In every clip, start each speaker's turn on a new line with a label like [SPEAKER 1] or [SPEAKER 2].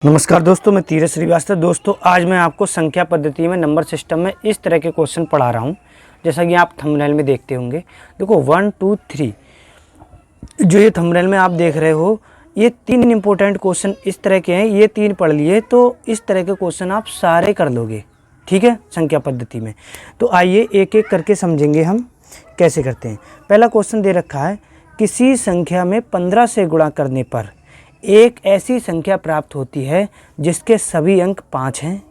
[SPEAKER 1] नमस्कार दोस्तों, मैं धीरज श्रीवास्तव। दोस्तों आज मैं आपको संख्या पद्धति में नंबर सिस्टम में इस तरह के क्वेश्चन पढ़ा रहा हूं, जैसा कि आप थंबनेल में देखते होंगे। देखो 1 2 3 जो ये थंबनेल में आप देख रहे हो, ये 3 इंपॉर्टेंट क्वेश्चन इस तरह के हैं। ये 3 पढ़ लिए तो इस तरह के क्वेश्चन आप सारे कर लोगे, ठीक है, संख्या पद्धति में। तो आइए एक एक करके समझेंगे हम कैसे करते हैं। पहला क्वेश्चन दे रखा है, किसी संख्या में 15 से गुणा करने पर एक ऐसी संख्या प्राप्त होती है जिसके सभी अंक 5 हैं,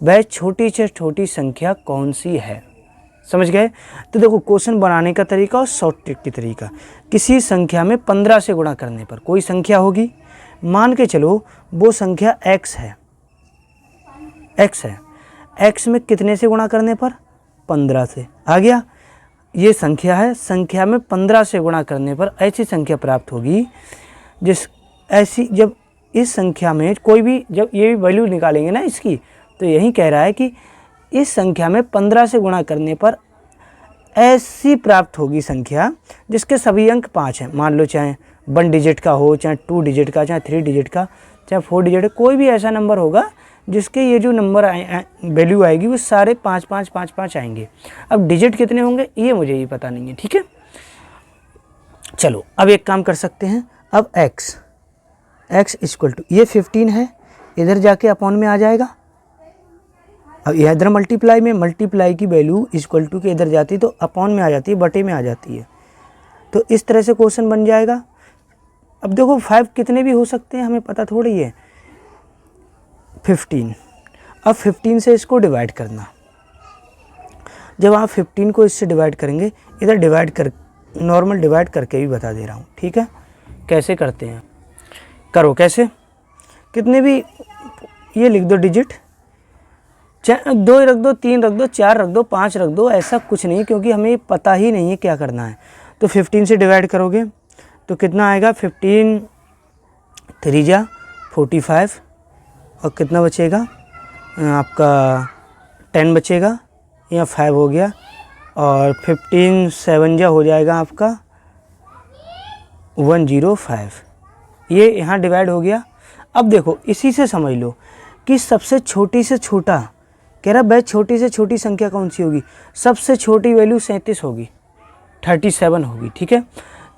[SPEAKER 1] वह छोटी से छोटी संख्या कौन सी है। समझ गए? तो देखो क्वेश्चन बनाने का तरीका और शॉर्ट ट्रिक की तरीका। किसी संख्या में 15 से गुणा करने पर कोई संख्या होगी, मान के चलो वो संख्या x है। x है, x में कितने से गुणा करने पर? 15 से। आ गया? ये संख्या है, संख्या में 15 से गुणा करने पर ऐसी संख्या प्राप्त होगी जब इस संख्या में कोई भी, जब ये भी वैल्यू निकालेंगे ना इसकी, तो यही कह रहा है कि इस संख्या में 15 से गुणा करने पर ऐसी प्राप्त होगी संख्या जिसके सभी अंक 5 हैं। मान लो चाहे 1 डिजिट का हो, चाहे 2 डिजिट का, चाहे 3 डिजिट का, चाहे 4 डिजिट, कोई भी ऐसा नंबर होगा जिसके ये जो नंबर वैल्यू आएगी वो सारे 5 5 5 5 आएंगे। अब डिजिट कितने होंगे ये मुझे ही पता नहीं है, ठीक है। चलो अब एक काम कर सकते हैं। अब x इक्वल टू, ये 15 है, इधर जाके अपॉन में आ जाएगा। अब इधर मल्टीप्लाई की वैल्यू इक्वल टू के इधर जाती तो अपॉन में आ जाती है, बटे में आ जाती है। तो इस तरह से क्वेश्चन बन जाएगा। अब देखो 5 कितने भी हो सकते हैं, हमें पता थोड़ी है। 15, अब 15 से इसको डिवाइड करना। जब आप 15 को इससे डिवाइड करेंगे, इधर नॉर्मल डिवाइड करके भी बता दे रहा हूँ, ठीक है। कैसे करते हैं, करो कैसे, कितने भी ये लिख दो डिजिट, 2 रख दो, 3 रख दो, 4 रख दो, 5 रख दो, ऐसा कुछ नहीं, क्योंकि हमें पता ही नहीं है क्या करना है। तो 15 से डिवाइड करोगे तो कितना आएगा? 15 3 जा 45, और कितना बचेगा आपका? 10 बचेगा, या 5 हो गया, और 15 7 जा हो जाएगा आपका 105। ये यहाँ डिवाइड हो गया। अब देखो इसी से समझ लो कि सबसे छोटी से छोटा, कह रहा भाई छोटी से छोटी संख्या कौन सी होगी। सबसे छोटी वैल्यू 37 होगी, 37 होगी, ठीक है।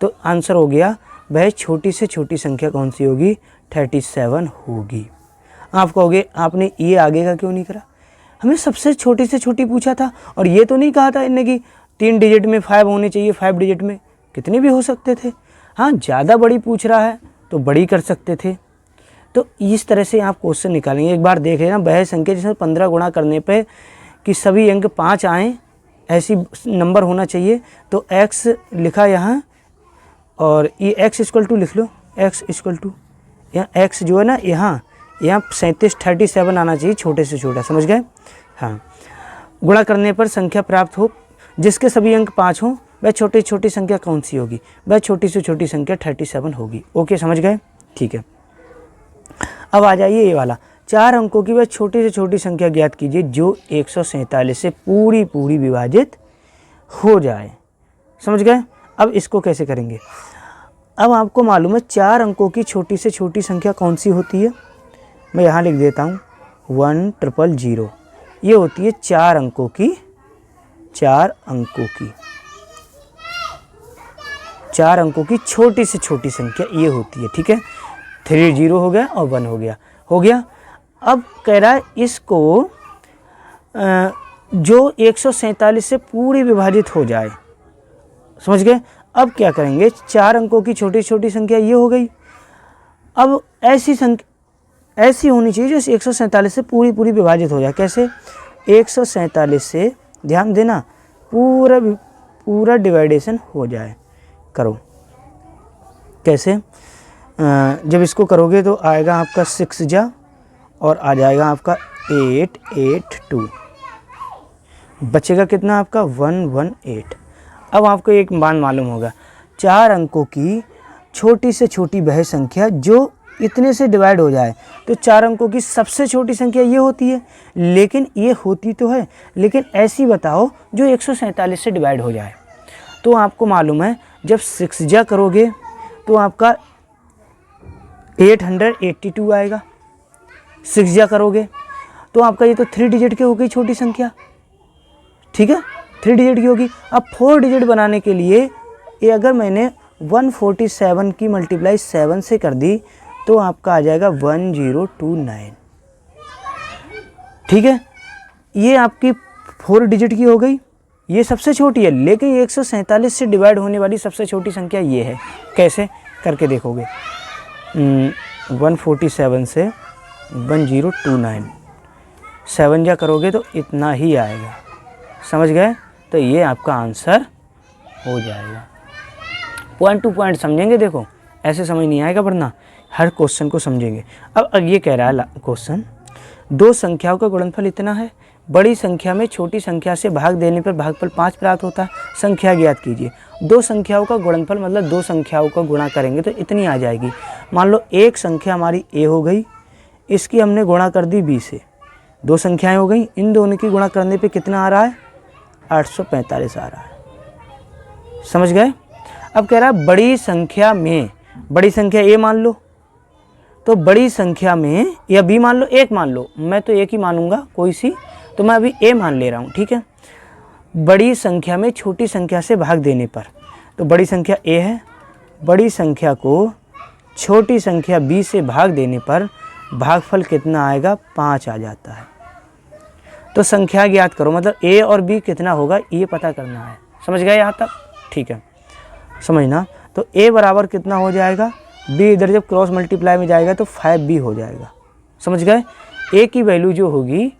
[SPEAKER 1] तो आंसर हो गया, भाई छोटी से छोटी संख्या कौन सी होगी? 37 होगी। आप कहोगे आपने ये आगे का क्यों नहीं करा, हमें सबसे छोटी से छोटी पूछा था, और ये तो नहीं कहा था इनने कि 3 डिजिट में 5 होने चाहिए, 5 डिजिट में कितने भी हो सकते थे। हाँ, ज़्यादा बड़ी पूछ रहा है तो बड़ी कर सकते थे। तो इस तरह से आप क्वेश्चन निकालेंगे। एक बार देख लेना, वह संख्या जिसमें 15 गुणा करने पे कि सभी अंक 5 आएँ, ऐसी नंबर होना चाहिए। तो x लिखा यहाँ, और ये x इक्वल टू लिख लो, x इक्वल टू, यहाँ x जो है ना, यहाँ 37 आना चाहिए, छोटे से छोटा, समझ गए। हाँ, गुणा करने पर संख्या प्राप्त हो जिसके सभी अंक 5 हों, वह छोटी छोटी संख्या कौन सी होगी? वह छोटी से छोटी संख्या 37 होगी। ओके, समझ गए, ठीक है। अब आ जाइए ये वाला, 4 अंकों की वह छोटी से छोटी संख्या ज्ञात कीजिए जो 147 से पूरी विभाजित हो जाए। समझ गए? अब इसको कैसे करेंगे? अब आपको मालूम है 4 अंकों की छोटी से छोटी संख्या कौन सी होती है। मैं यहाँ लिख देता हूँ 1000। ये होती है 4 अंकों की 4 अंकों की छोटी से छोटी संख्या ये होती है, ठीक है। 3 0 हो गया और 1 हो गया। अब कह रहा है इसको जो 147 से पूरी विभाजित हो जाए। समझ गए? अब क्या करेंगे, 4 अंकों की छोटी छोटी संख्या ये हो गई। अब ऐसी संख्या ऐसी होनी चाहिए जो 147 से पूरी विभाजित हो जाए। कैसे? 147 से, ध्यान देना, पूरा डिवाइडेशन हो जाए। करो कैसे? जब इसको करोगे तो आएगा आपका 6 जा, और आ जाएगा आपका 882, बचेगा कितना आपका? 118। अब आपको एक मान मालूम होगा, 4 अंकों की छोटी से छोटी वह संख्या जो इतने से डिवाइड हो जाए। तो 4 अंकों की सबसे छोटी संख्या ये होती है, लेकिन ये होती तो है, लेकिन ऐसी बताओ जो 147 से डिवाइड हो जाए। तो आपको मालूम है जब 6 जा करोगे तो आपका 882 आएगा, 6 जा करोगे तो आपका ये तो 3 डिजिट की हो गई छोटी संख्या, ठीक है, 3 डिजिट की होगी। अब 4 डिजिट बनाने के लिए ये अगर मैंने 147 की मल्टीप्लाई 7 से कर दी तो आपका आ जाएगा 1029, ठीक है। ये आपकी 4 डिजिट की हो गई, ये सबसे छोटी है, लेकिन 147 से डिवाइड होने वाली सबसे छोटी संख्या ये है। कैसे करके देखोगे, 147 से 1029, 7 जा करोगे तो इतना ही आएगा, समझ गए। तो ये आपका आंसर हो जाएगा। पॉइंट टू पॉइंट समझेंगे, देखो ऐसे समझ नहीं आएगा, वरना हर क्वेश्चन को समझेंगे। अब ये कह रहा है क्वेश्चन, दो संख्याओं का गुणनफल इतना है, बड़ी संख्या में छोटी संख्या से भाग देने पर भागफल 5 प्राप्त होता है, संख्या ज्ञात कीजिए। दो संख्याओं का गुणनफल मतलब दो संख्याओं का गुणा करेंगे तो इतनी आ जाएगी। मान लो एक संख्या हमारी a हो गई, इसकी हमने गुणा कर दी b से, दो संख्याएं हो गई, इन दोनों की गुणा करने पे कितना आ रहा है, 845 आ रहा है, समझ गए। अब कह रहा है बड़ी संख्या में, बड़ी संख्या a मान लो, तो बड़ी संख्या में, या b मान लो, एक मान लो, मैं तो एक ही मानूंगा कोई सी, तो मैं अभी a मान ले रहा हूँ, ठीक है। बड़ी संख्या में छोटी संख्या से भाग देने पर, तो बड़ी संख्या a है, बड़ी संख्या को छोटी संख्या b से भाग देने पर भागफल कितना आएगा, 5 आ जाता है। तो संख्या ज्ञात करो, मतलब a और b कितना होगा ये पता करना है, समझ गए यहाँ तक, ठीक है, समझना। तो a बराबर कितना हो जाएगा, b इधर जब क्रॉस मल्टीप्लाई में जाएगा तो 5b हो जाएगा, समझ गए। a की वैल्यू जो होगी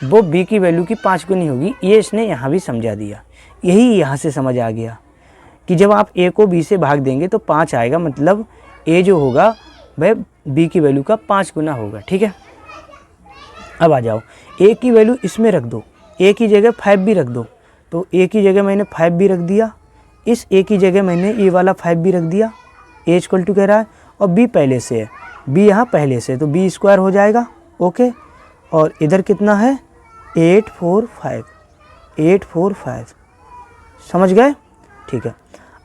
[SPEAKER 1] वो b की वैल्यू की 5 गुनी होगी, ये इसने यहाँ भी समझा दिया। यही यहाँ से समझ आ गया कि जब आप a को b से भाग देंगे तो 5 आएगा, मतलब a जो होगा वह b की वैल्यू का 5 गुना होगा, ठीक है। अब आ जाओ, a की वैल्यू इसमें रख दो, a की जगह 5b रख दो, तो a की जगह मैंने 5b रख दिया, इस a की जगह मैंने ये वाला 5b रख दिया, a इक्वल टू कह रहा है, और b पहले से है, b यहाँ पहले से, तो b स्क्वायर हो जाएगा, ओके। और इधर कितना है, 845, समझ गए, ठीक है।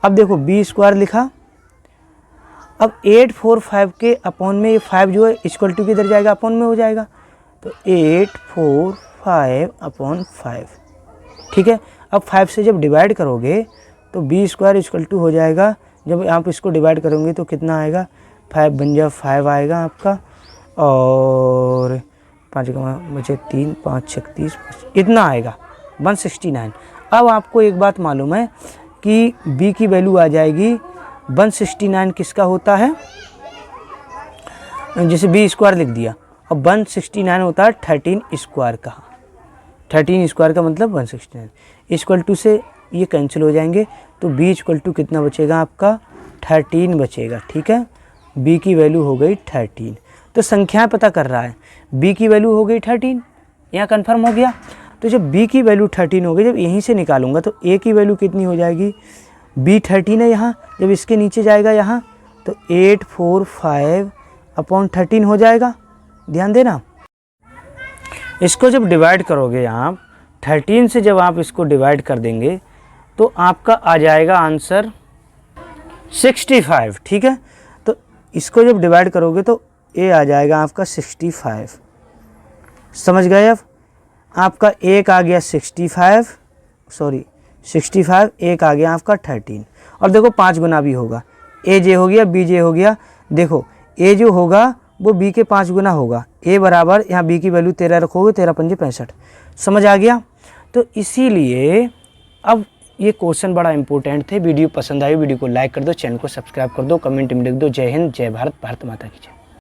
[SPEAKER 1] अब देखो b स्क्वायर लिखा, अब 845 के अपॉन में ये 5 जो है इक्वल टू किधर जाएगा, अपॉन में हो जाएगा, तो 845 अपॉन 5, ठीक है। अब 5 से जब डिवाइड करोगे तो b स्क्वायर इक्वल टू हो जाएगा, जब आप इसको डिवाइड करोगे तो कितना आएगा, 5 बन जा 5 आएगा आपका, और 5 का बचे 3, 5 36, इतना आएगा 169। अब आपको एक बात मालूम है कि b की वैल्यू आ जाएगी 169, किसका होता है, जैसे b स्क्वायर लिख दिया, और 169 होता है 13 स्क्वायर का, 13 स्क्वायर का मतलब 169, इक्वल टू से ये कैंसिल हो जाएंगे, तो b इक्वल टू कितना बचेगा आपका, 13 बचेगा, ठीक है। b की वैल्यू हो गई 13, तो संख्याएं पता कर रहा है, b की वैल्यू हो गई 13, यहाँ कन्फर्म हो गया। तो जब b की वैल्यू 13 हो गई, जब यहीं से निकालूंगा तो a की वैल्यू कितनी हो जाएगी, b 13 है यहाँ, जब इसके नीचे जाएगा यहाँ तो 845 अपॉन 13 हो जाएगा, ध्यान देना। इसको जब डिवाइड करोगे आप 13 से, जब आप इसको डिवाइड कर देंगे तो आपका आ जाएगा आंसर 65, ठीक है। तो इसको जब डिवाइड करोगे तो a आ जाएगा आपका 65, समझ गए। अब आपका एक आ गया 65, एक आ गया आपका 13, और देखो 5 गुना भी होगा, a जे हो गया, b जे हो गया, देखो a जो होगा वो b के 5 गुना होगा, a बराबर यहाँ b की वैल्यू 13 रखोगे, 13 पंजे 65, समझ आ गया। तो इसीलिए अब ये क्वेश्चन बड़ा इंपॉर्टेंट थे। वीडियो पसंद आई, वीडियो को लाइक कर दो, चैनल को सब्सक्राइब कर दो, कमेंट में लिख दो जय हिंद, जय भारत, भारत माता की जय।